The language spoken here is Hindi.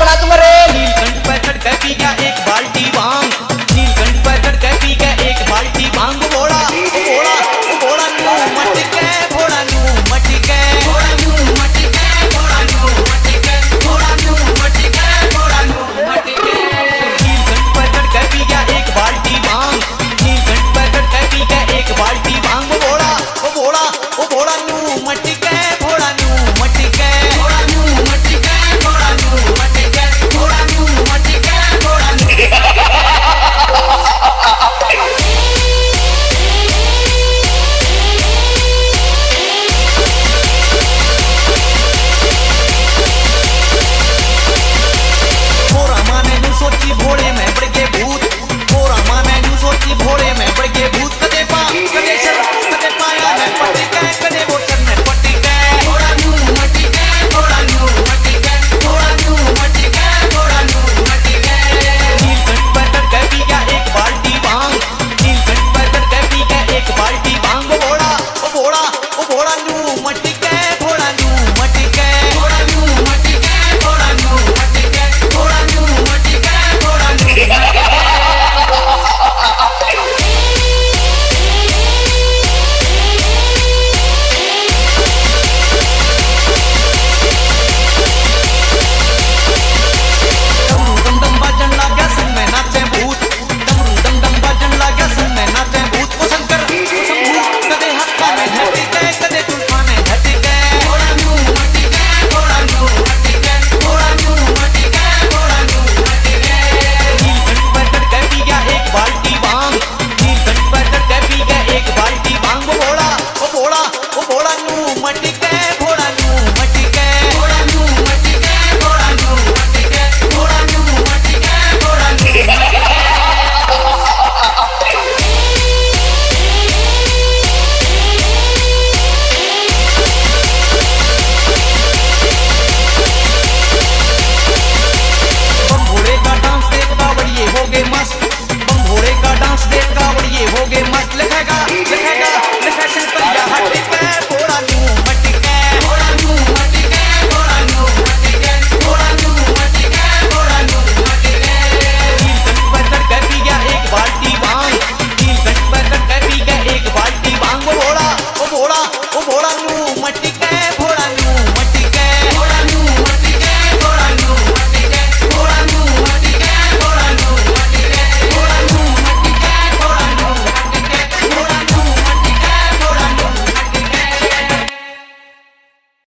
बना तुम रे। नीलकंठ पर चढ़ के पी गया एक बाल्टी भांग, नीलकंठ पर चढ़ के पी गया एक बाल्टी भांग। घोड़ा घोड़ा घोड़ा नू मटके, घोड़ा नू मटके, घोड़ा नू मटके, घोड़ा नू मटके, घोड़ा नू मटके, घोड़ा नू मटके। नीलकंठ पर चढ़ के पी गया एक बाल्टी भांग, नीलकंठ पर चढ़ के पी गया एक बाल्टी भांग। घोड़ा घोड़ा घोड़ा नू मटके, घोड़ा नू मटके, घोड़ा नू मटके, घोड़ा नू मटके, घोड़ा नू मटके, घोड़ा नू। घोड़ा माने नू सोची घोड़े में बढ़ के भूत, घोड़ा माने नू सोची घोड़े में बढ़ के भूत। कदे पा कदे शर कदे पाया है पटके, कदे वो चरने पटके। घोड़ा नू मटके, घोड़ा नू मटके, घोड़ा नू मटके, घोड़ा नू मटके। नीलकंठ पर चढ़ के पी गया एक बाल्टी भांग, नीलकंठ पर चढ़ के पी गया एक बाल्टी भांग। घोड़ा घोड़ा घोड़ा नू